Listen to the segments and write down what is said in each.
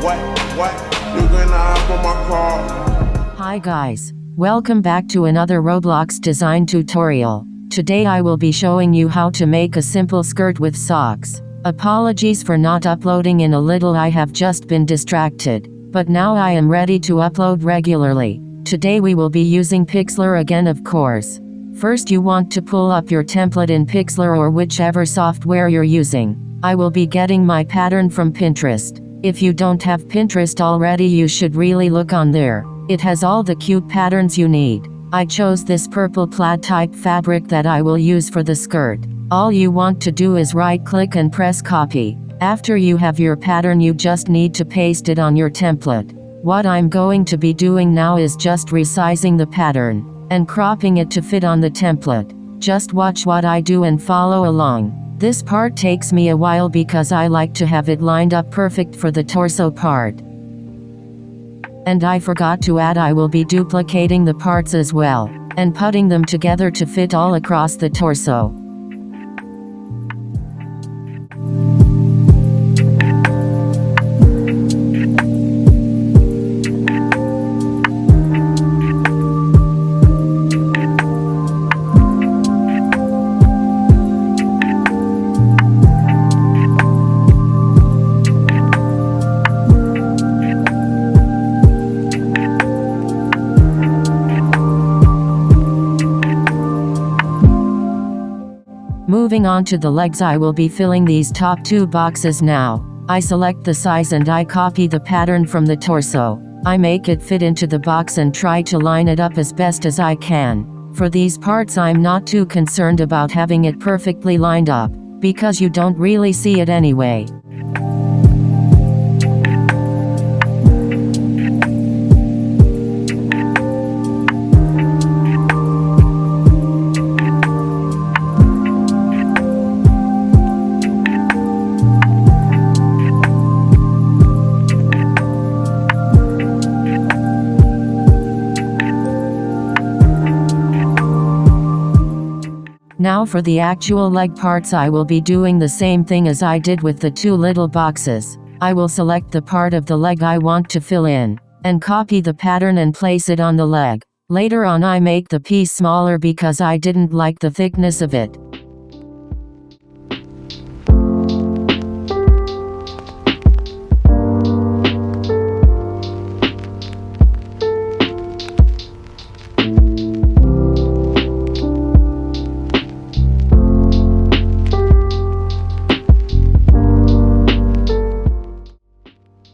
What? You gonna hop on my car? Hi guys, welcome back to another Roblox design tutorial. Today I will be showing you how to make a simple skirt with socks. Apologies for not uploading in a little, I have just been distracted. But now I am ready to upload regularly. Today we will be using Pixlr again, of course. First you want to pull up your template in Pixlr or whichever software you're using. I will be getting my pattern from Pinterest. If you don't have Pinterest already, you should really look on there. It has all the cute patterns you need. I chose this purple plaid type fabric that I will use for the skirt. All you want to do is right click and press copy. After you have your pattern, you just need to paste it on your template. What I'm going to be doing now is just resizing the pattern and cropping it to fit on the template. Just watch what I do and follow along. This part takes me a while because I like to have it lined up perfect for the torso part. And I forgot to add, I will be duplicating the parts as well and putting them together to fit all across the torso. Moving on to the legs, I will be filling these top two boxes now. I select the size and I copy the pattern from the torso. I make it fit into the box and try to line it up as best as I can. For these parts I'm not too concerned about having it perfectly lined up, because you don't really see it anyway. Now for the actual leg parts, I will be doing the same thing as I did with the two little boxes. I will select the part of the leg I want to fill in, and copy the pattern and place it on the leg. Later on I make the piece smaller because I didn't like the thickness of it.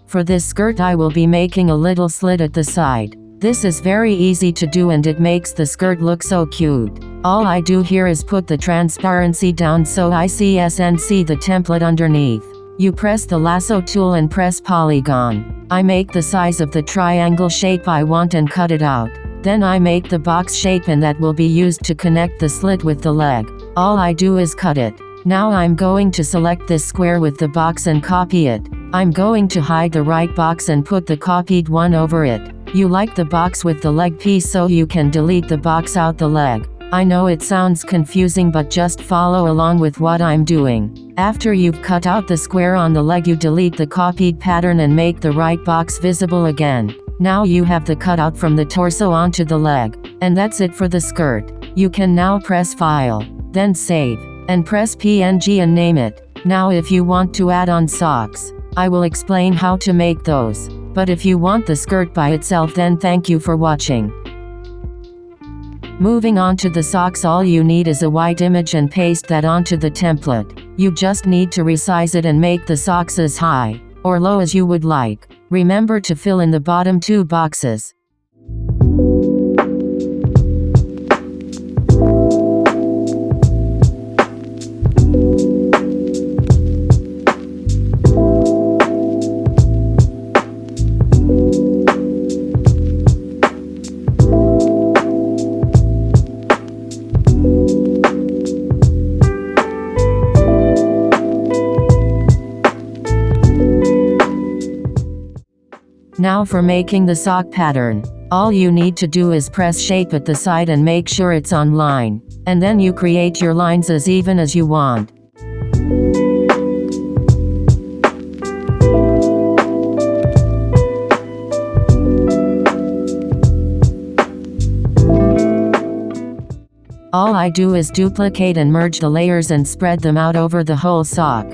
For this skirt I will be making a little slit at the side. This is very easy to do and it makes the skirt look so cute. All I do here is put the transparency down so I see the template underneath. You press the lasso tool and press polygon. I make the size of the triangle shape I want and cut it out. Then I make the box shape, and that will be used to connect the slit with the leg. All I do is cut it. Now I'm going to select this square with the box and copy it. I'm going to hide the right box and put the copied one over it. You like the box with the leg piece, so you can delete the box out the leg. I know it sounds confusing, but just follow along with what I'm doing. After you've cut out the square on the leg, you delete the copied pattern and make the right box visible again. Now you have the cutout from the torso onto the leg. And that's it for the skirt. You can now press File, then Save, and press PNG and name it. Now if you want to add on socks, I will explain how to make those. But if you want the skirt by itself, then thank you for watching. Moving on to the socks, all you need is a white image and paste that onto the template. You just need to resize it and make the socks as high or low as you would like. Remember to fill in the bottom two boxes. Now for making the sock pattern. All you need to do is press shape at the side and make sure it's on line. And then you create your lines as even as you want. I do is duplicate and merge the layers and spread them out over the whole sock.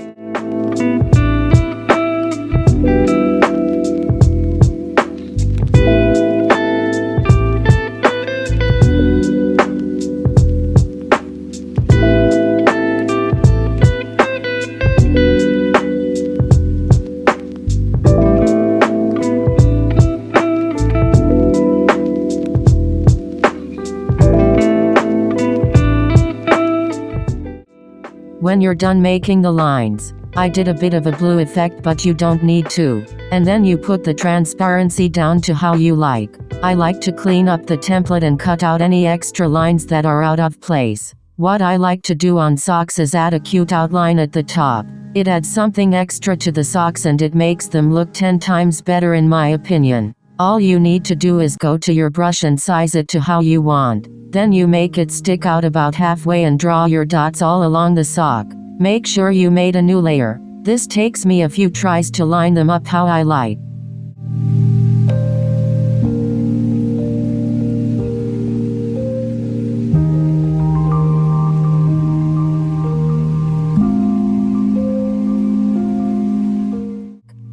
When you're done making the lines, I did a bit of a blue effect, but you don't need to. And then you put the transparency down to how you like. I like to clean up the template and cut out any extra lines that are out of place. What I like to do on socks is add a cute outline at the top. It adds something extra to the socks and it makes them look 10 times better in my opinion. All you need to do is go to your brush and size it to how you want. Then you make it stick out about halfway and draw your dots all along the sock. Make sure you made a new layer. This takes me a few tries to line them up how I like.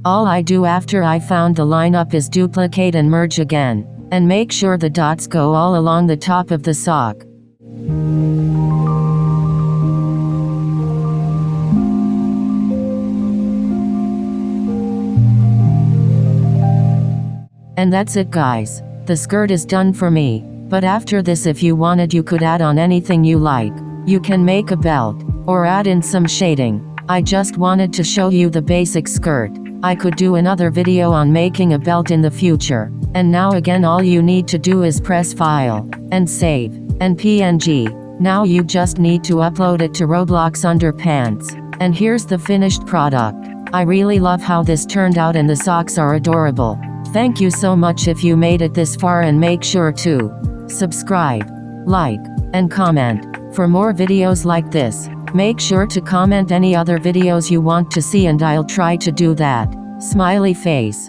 All I do after I found the lineup is duplicate and merge again. And make sure the dots go all along the top of the sock. And that's it guys. The skirt is done for me. But after this, if you wanted, you could add on anything you like. You can make a belt, or add in some shading. I just wanted to show you the basic skirt. I could do another video on making a belt in the future. And now again, all you need to do is press File, and Save, and PNG. Now you just need to upload it to Roblox Underpants. And here's the finished product. I really love how this turned out and the socks are adorable. Thank you so much if you made it this far, and make sure to subscribe, like, and comment. For more videos like this, make sure to comment any other videos you want to see and I'll try to do that. Smiley face.